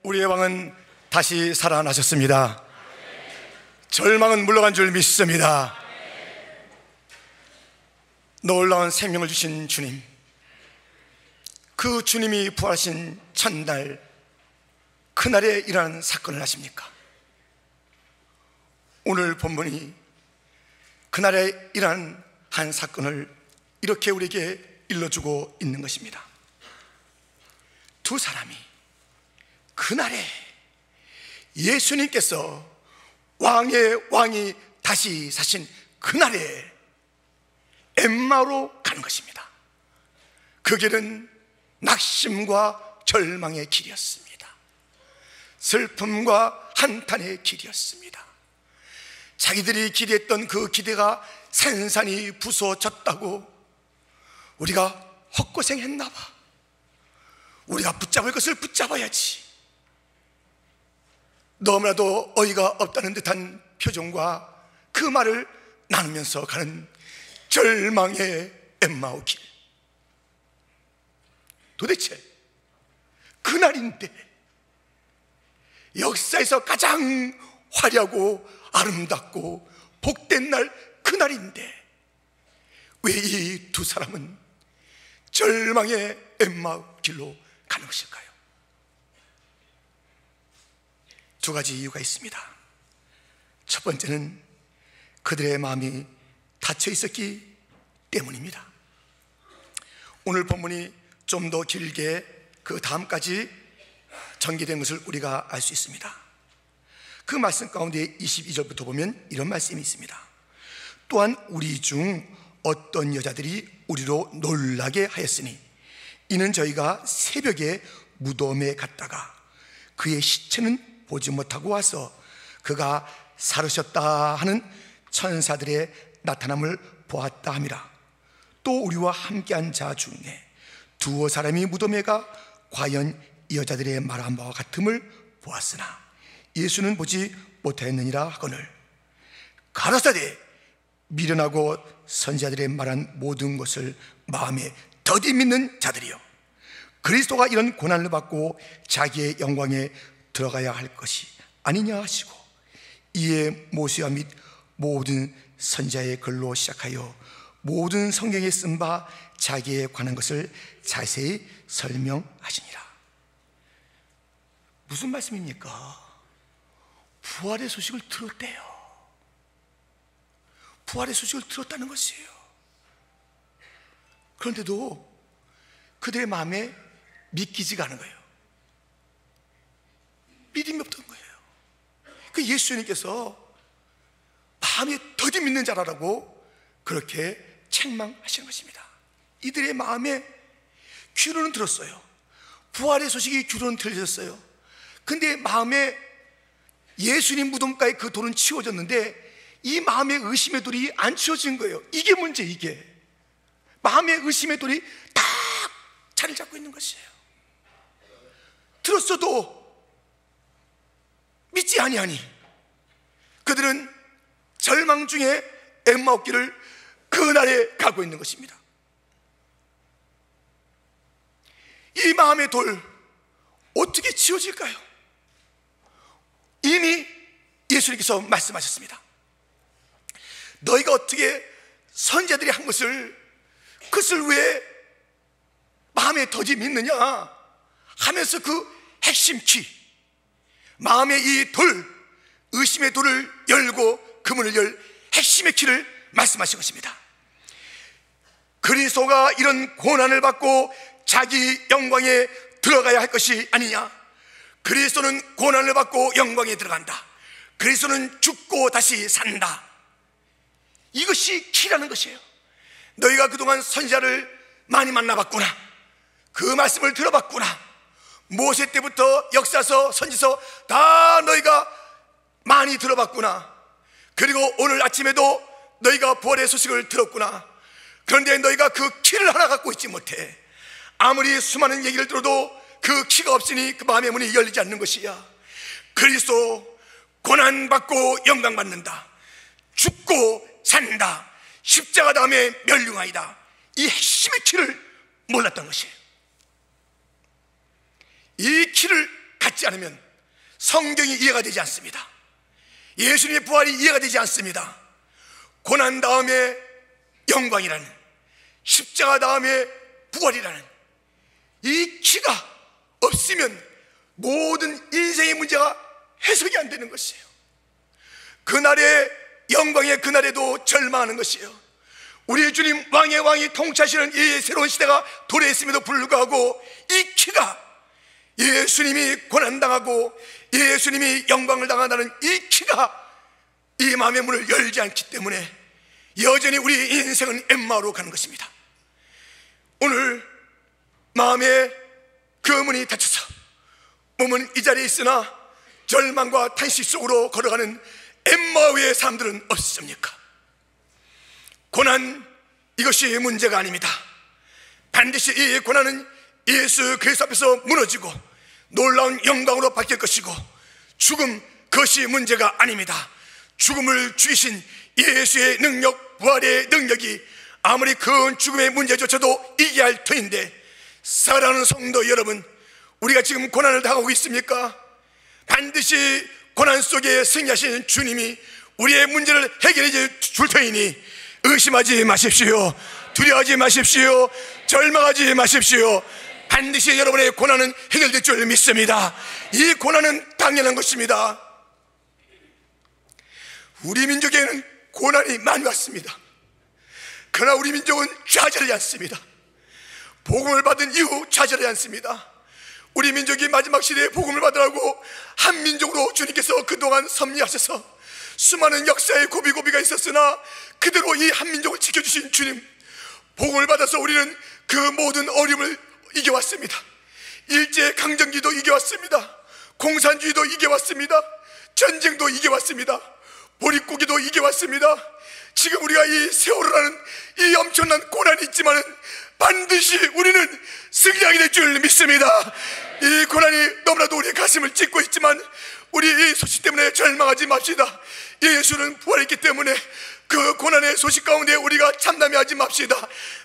우리의 왕은 다시 살아나셨습니다. 절망은 물러간 줄 믿습니다. 놀라운 생명을 주신 주님, 그 주님이 부활하신 첫날, 그날에 일어난 사건을 아십니까? 오늘 본문이 그날에 일어난 한 사건을 이렇게 우리에게 일러주고 있는 것입니다. 두 사람이 그날에 예수님께서 왕의 왕이 다시 사신 그날에 엠마오로 가는 것입니다. 그 길은 낙심과 절망의 길이었습니다. 슬픔과 한탄의 길이었습니다. 자기들이 기대했던 그 기대가 산산이 부서졌다고, 우리가 헛고생했나 봐, 우리가 붙잡을 것을 붙잡아야지, 너무나도 어이가 없다는 듯한 표정과 그 말을 나누면서 가는 절망의 엠마오 길. 도대체 그날인데, 역사에서 가장 화려하고 아름답고 복된 날, 그날인데 왜 이 두 사람은 절망의 엠마오 길로 가는 것일까요? 두 가지 이유가 있습니다. 첫 번째는 그들의 마음이 닫혀 있었기 때문입니다. 오늘 본문이 좀 더 길게 그 다음까지 전개된 것을 우리가 알 수 있습니다. 그 말씀 가운데 22절부터 보면 이런 말씀이 있습니다. 또한 우리 중 어떤 여자들이 우리로 놀라게 하였으니, 이는 저희가 새벽에 무덤에 갔다가 그의 시체는 보지 못하고 와서 그가 살으셨다 하는 천사들의 나타남을 보았다 함이라. 또 우리와 함께한 자 중에 두어 사람이 무덤에 가 과연 이 여자들의 말한 바와 같음을 보았으나 예수는 보지 못하였느니라 하거늘, 가라사대 미련하고 선지자들의 말한 모든 것을 마음에 더디 믿는 자들이여, 그리스도가 이런 고난을 받고 자기의 영광에 들어가야 할 것이 아니냐 하시고, 이에 모세와 및 모든 선지자의 글로 시작하여 모든 성경에 쓴 바 자기에 관한 것을 자세히 설명하시니라. 무슨 말씀입니까? 부활의 소식을 들었대요. 부활의 소식을 들었다는 것이에요. 그런데도 그들의 마음에 믿기지가 않은 거예요. 믿음이 없던 거예요. 그 예수님께서 마음에 더디 믿는 자라고 그렇게 책망하시는 것입니다. 이들의 마음에 귀로는 들었어요. 부활의 소식이 귀로는 들렸어요. 근데 마음에 예수님 무덤가에 그 돌은 치워졌는데 이 마음의 의심의 돌이 안 치워진 거예요. 이게 문제, 이게 마음의 의심의 돌이 딱 자리를 잡고 있는 것이에요. 들었어도 믿지 아니하니 그들은 절망 중에 엠마오 길을 그날에 가고 있는 것입니다. 이 마음의 돌 어떻게 치워질까요? 이미 예수님께서 말씀하셨습니다. 너희가 어떻게 선지자들이 한 것을, 그것을 왜 마음에 더디 믿느냐 하면서 그 핵심 키, 마음의 이 돌, 의심의 돌을 열고 그 문을 열 핵심의 키를 말씀하신 것입니다. 그리스도가 이런 고난을 받고 자기 영광에 들어가야 할 것이 아니냐. 그리스도는 고난을 받고 영광에 들어간다. 그리스도는 죽고 다시 산다. 이것이 키라는 것이에요. 너희가 그동안 선지자를 많이 만나봤구나. 그 말씀을 들어봤구나. 모세 때부터 역사서, 선지서 다 너희가 많이 들어봤구나. 그리고 오늘 아침에도 너희가 부활의 소식을 들었구나. 그런데 너희가 그 키를 하나 갖고 있지 못해. 아무리 수많은 얘기를 들어도 그 키가 없으니 그 마음의 문이 열리지 않는 것이야. 그리스도 고난받고 영광받는다. 죽고 산다. 십자가 다음에 멸류관이다. 이 핵심의 키를 몰랐던 것이에요. 이 키를 받지 않으면 성경이 이해가 되지 않습니다. 예수님의 부활이 이해가 되지 않습니다. 고난 다음에 영광이라는, 십자가 다음에 부활이라는 이 키가 없으면 모든 인생의 문제가 해석이 안 되는 것이에요. 그날의 영광의 그날에도 절망하는 것이에요. 우리 주님 왕의 왕이 통치하시는 이 새로운 시대가 도래했음에도 불구하고 이 키가, 예수님이 고난당하고 예수님이 영광을 당한다는 이 키가 이 마음의 문을 열지 않기 때문에 여전히 우리 인생은 엠마오로 가는 것입니다. 오늘 마음의 그 문이 닫혀서 몸은 이 자리에 있으나 절망과 탄식 속으로 걸어가는 엠마오의 사람들은 없습니까? 고난, 이것이 문제가 아닙니다. 반드시 이 고난은 예수 그리스도 앞에서 무너지고 놀라운 영광으로 바뀔 것이고, 죽음, 그것이 문제가 아닙니다. 죽음을 죽이신 예수의 능력, 부활의 능력이 아무리 큰 죽음의 문제조차도 이겨야 할 터인데, 사랑하는 성도 여러분, 우리가 지금 고난을 당하고 있습니까? 반드시 고난 속에 승리하신 주님이 우리의 문제를 해결해 줄 터이니 의심하지 마십시오. 두려워하지 마십시오. 절망하지 마십시오. 반드시 여러분의 고난은 해결될 줄 믿습니다. 이 고난은 당연한 것입니다. 우리 민족에는 고난이 많이 왔습니다. 그러나 우리 민족은 좌절하지 않습니다. 복음을 받은 이후 좌절하지 않습니다. 우리 민족이 마지막 시대에 복음을 받으라고 한민족으로 주님께서 그동안 섭리하셔서 수많은 역사의 고비고비가 있었으나 그대로 이 한민족을 지켜주신 주님, 복음을 받아서 우리는 그 모든 어려움을 이겨왔습니다. 일제강점기도 이겨왔습니다. 공산주의도 이겨왔습니다. 전쟁도 이겨왔습니다. 보릿고기도 이겨왔습니다. 지금 우리가 이 세월호라는 이 엄청난 고난이 있지만은 반드시 우리는 승리하게 될 줄 믿습니다. 이 고난이 너무나도 우리의 가슴을 찢고 있지만 우리 이 소식 때문에 절망하지 맙시다. 예수는 부활했기 때문에 그 고난의 소식 가운데 우리가 참담해하지 맙시다.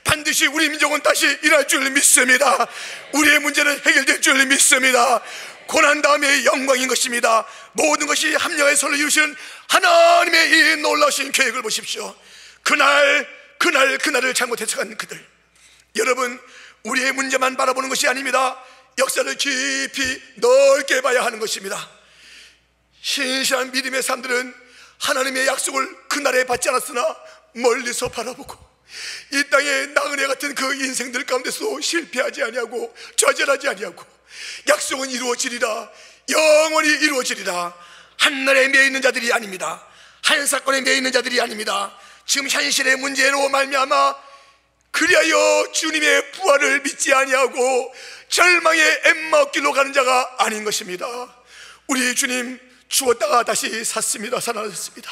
반드시 우리 민족은 다시 일어날 줄 믿습니다. 우리의 문제는 해결될 줄 믿습니다. 고난 다음에 영광인 것입니다. 모든 것이 합력의 선을 이루시는 하나님의 이 놀라우신 계획을 보십시오. 그날을 잘못해서 간 그들, 여러분, 우리의 문제만 바라보는 것이 아닙니다. 역사를 깊이 넓게 봐야 하는 것입니다. 신실한 믿음의 사람들은 하나님의 약속을 그날에 받지 않았으나 멀리서 바라보고 이 땅의 나그네 같은 그 인생들 가운데서 실패하지 아니하고 좌절하지 아니하고 약속은 이루어지리라, 영원히 이루어지리라. 한날에 매여 있는 자들이 아닙니다. 한 사건에 매여 있는 자들이 아닙니다. 지금 현실의 문제로 말미암아 그리하여 주님의 부활을 믿지 아니하고 절망의 엠마오길로 가는 자가 아닌 것입니다. 우리 주님 죽었다가 다시 샀습니다. 살아나셨습니다.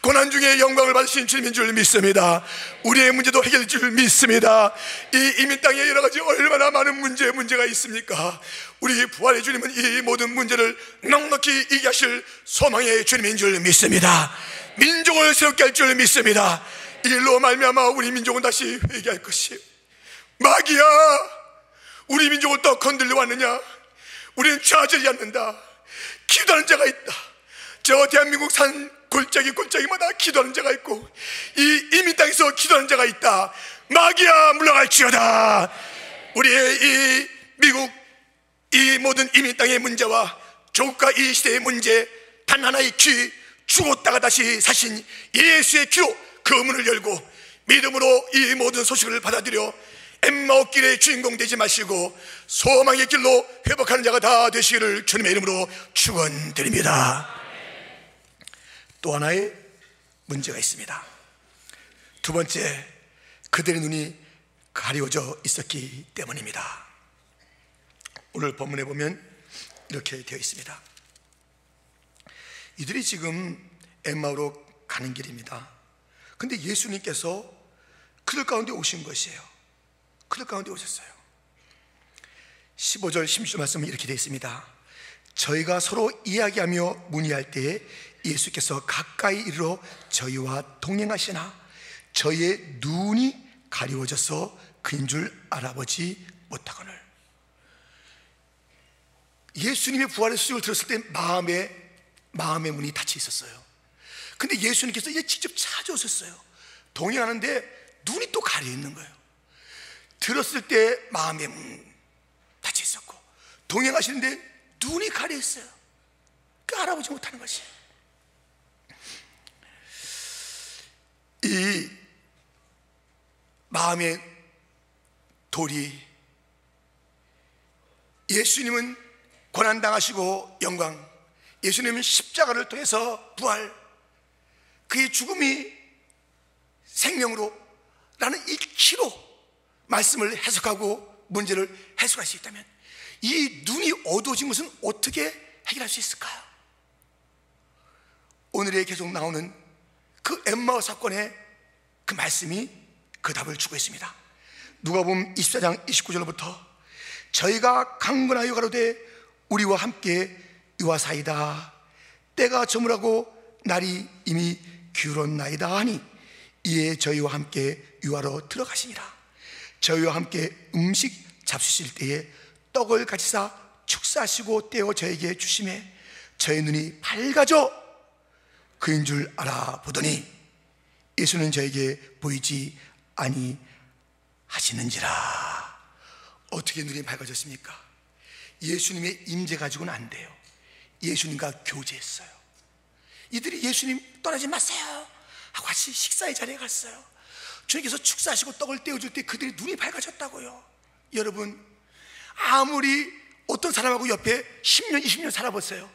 고난 중에 영광을 받으신 주님인 줄 믿습니다. 우리의 문제도 해결될 줄 믿습니다. 이 이민 땅에 여러 가지 얼마나 많은 문제가 있습니까? 우리 부활의 주님은 이 모든 문제를 넉넉히 이기게 하실 소망의 주님인 줄 믿습니다. 민족을 새롭게 할 줄 믿습니다. 이 일로 말미암아 우리 민족은 다시 회개할 것이에요. 마귀야, 우리 민족을 또 건들려 왔느냐? 우리는 좌절이 않는다. 기도하는 자가 있다. 저 대한민국 산 골짜기마다 기도하는 자가 있고 이 이민 땅에서 기도하는 자가 있다. 마귀야, 물러갈지어다. 우리의 이 미국 이 모든 이민 땅의 문제와 조국과 이 시대의 문제, 단 하나의 키, 죽었다가 다시 사신 예수의 키로 그 문을 열고 믿음으로 이 모든 소식을 받아들여 엠마오 길의 주인공 되지 마시고 소망의 길로 회복하는 자가 다 되시기를 주님의 이름으로 축원드립니다. 또 하나의 문제가 있습니다. 두 번째, 그들의 눈이 가려져 있었기 때문입니다. 오늘 본문에 보면 이렇게 되어 있습니다. 이들이 지금 엠마오로 가는 길입니다. 근데 예수님께서 그들 가운데 오신 것이에요. 그들 가운데 오셨어요. 15절 16절 말씀은 이렇게 되어 있습니다. 저희가 서로 이야기하며 문의할 때에 예수께서 가까이 이르러 저희와 동행하시나 저희의 눈이 가리워져서 그인 줄 알아보지 못하거늘. 예수님의 부활의 소식을 들었을 때 마음의 문이 닫혀 있었어요. 근데 예수님께서 이제 직접 찾아오셨어요. 동행하는데 눈이 또 가려 있는 거예요. 들었을 때 마음의 문 닫혀 있었고, 동행하시는데 눈이 가려 있어요. 그 알아보지 못하는 것이. 이 마음의 돌이, 예수님은 고난당하시고 영광, 예수님은 십자가를 통해서 부활, 그의 죽음이 생명으로 라는 이 키로 말씀을 해석하고 문제를 해석할 수 있다면, 이 눈이 어두워진 것은 어떻게 해결할 수 있을까요? 오늘에 계속 나오는 그 엠마오 사건의 그 말씀이 그 답을 주고 있습니다. 누가복음 24장 29절부터 저희가 강건하여 가로되 우리와 함께 유하사이다. 때가 저물하고 날이 이미 기울었나이다 하니 이에 저희와 함께 유하로 들어가시니라. 저희와 함께 음식 잡수실 때에 떡을 가지사 축사하시고 떼어 저에게 주시매 저의 눈이 밝아져 그인 줄 알아보더니 예수는 저에게 보이지 아니하시는지라. 어떻게 눈이 밝아졌습니까? 예수님의 임재 가지고는 안 돼요. 예수님과 교제했어요. 이들이 예수님 떠나지 마세요 하고 같이 식사의 자리에 갔어요. 주님께서 축사하시고 떡을 떼어줄 때 그들이 눈이 밝아졌다고요. 여러분, 아무리 어떤 사람하고 옆에 10년 20년 살아보세요.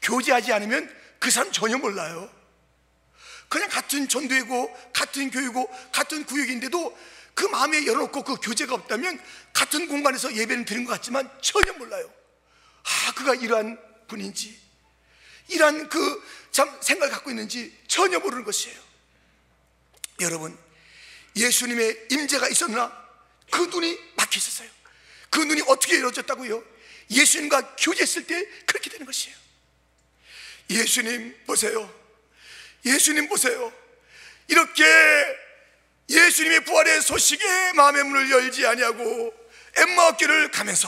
교제하지 않으면 그 사람 전혀 몰라요. 그냥 같은 전도이고 같은 교회고 같은 구역인데도 그 마음에 열어놓고 그 교제가 없다면 같은 공간에서 예배는 드린 것 같지만 전혀 몰라요. 그가 이러한 분인지, 이러한 참 생각을 갖고 있는지 전혀 모르는 것이에요. 여러분, 예수님의 임재가 있었나 그 눈이 막혀 있었어요. 그 눈이 어떻게 열어졌다고요? 예수님과 교제했을 때 그렇게 되는 것이에요. 예수님 보세요. 예수님 보세요. 이렇게 예수님의 부활의 소식에 마음의 문을 열지 아니하고 엠마오 길을 가면서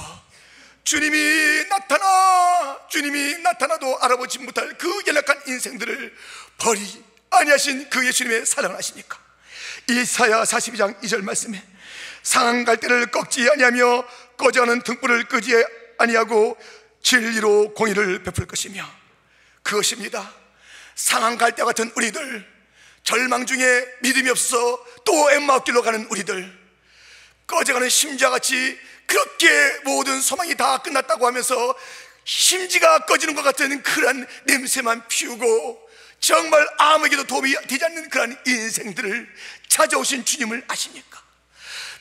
주님이 나타나도 알아보지 못할 그 연약한 인생들을 버리지 아니하신 그 예수님의 사랑을 아십니까? 이사야 42장 2절 말씀에 상한 갈대를 꺾지 아니하며 꺼져가는 등불을 끄지 아니하고 진리로 공의를 베풀 것이며, 그것입니다. 상한 갈대 같은 우리들, 절망 중에 믿음이 없어 또 엠마오 길로 가는 우리들, 꺼져가는 심지와 같이 그렇게 모든 소망이 다 끝났다고 하면서 심지가 꺼지는 것 같은 그러한 냄새만 피우고 정말 아무에게도 도움이 되지 않는 그러한 인생들을 찾아오신 주님을 아십니까?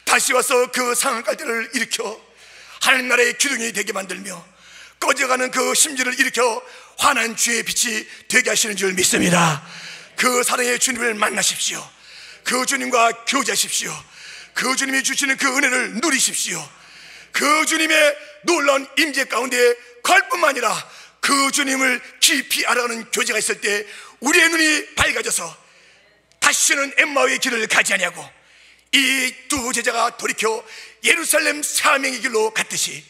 다시 와서 그 상한 갈대를 일으켜 하늘나라의 기둥이 되게 만들며 꺼져가는 그 심지를 일으켜 환한 주의 빛이 되게 하시는 줄 믿습니다. 그 사랑의 주님을 만나십시오. 그 주님과 교제하십시오. 그 주님이 주시는 그 은혜를 누리십시오. 그 주님의 놀라운 임재 가운데 갈 뿐만 아니라 그 주님을 깊이 알아가는 교제가 있을 때 우리의 눈이 밝아져서 다시는 엠마오의 길을 가지 아니하고 이 두 제자가 돌이켜 예루살렘 사명의 길로 갔듯이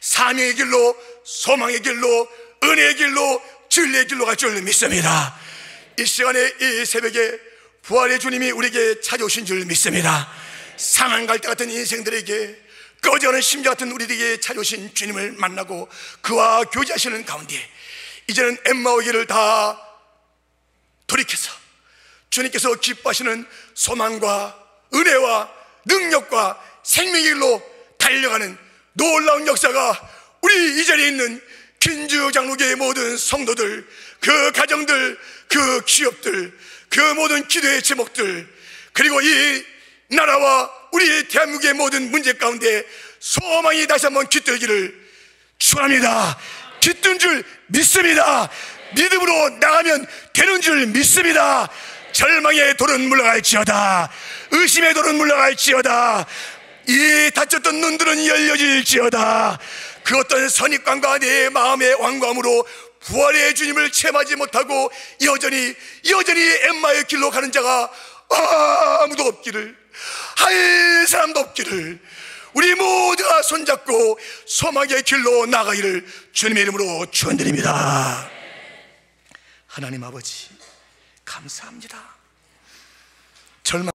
사명의 길로, 소망의 길로, 은혜의 길로, 진리의 길로 갈 줄 믿습니다. 이 시간에, 이 새벽에 부활의 주님이 우리에게 찾아오신 줄 믿습니다. 상한 갈대 같은 인생들에게, 꺼져가는 심장 같은 우리에게 찾아오신 주님을 만나고 그와 교제하시는 가운데 이제는 엠마오의 길을 다 돌이켜서 주님께서 기뻐하시는 소망과 은혜와 능력과 생명의 길로 달려가는 놀라운 역사가 우리 이 자리에 있는 긴주 장로교의 모든 성도들, 그 가정들, 그 기업들, 그 모든 기도의 제목들, 그리고 이 나라와 우리 대한민국의 모든 문제 가운데 소망이 다시 한번 깃들기를 축원합니다. 깃든 줄 믿습니다. 믿음으로 나가면 되는 줄 믿습니다. 절망의 돌은 물러갈지어다. 의심의 돌은 물러갈지어다. 이 닫혔던 눈들은 열려질지어다. 그 어떤 선입관과 내 마음의 완고함으로 부활의 주님을 체험하지 못하고 여전히 엠마의 길로 가는 자가 아무도 없기를, 할 사람도 없기를, 우리 모두가 손잡고 소망의 길로 나가기를 주님의 이름으로 축원드립니다. 하나님 아버지 감사합니다. 절망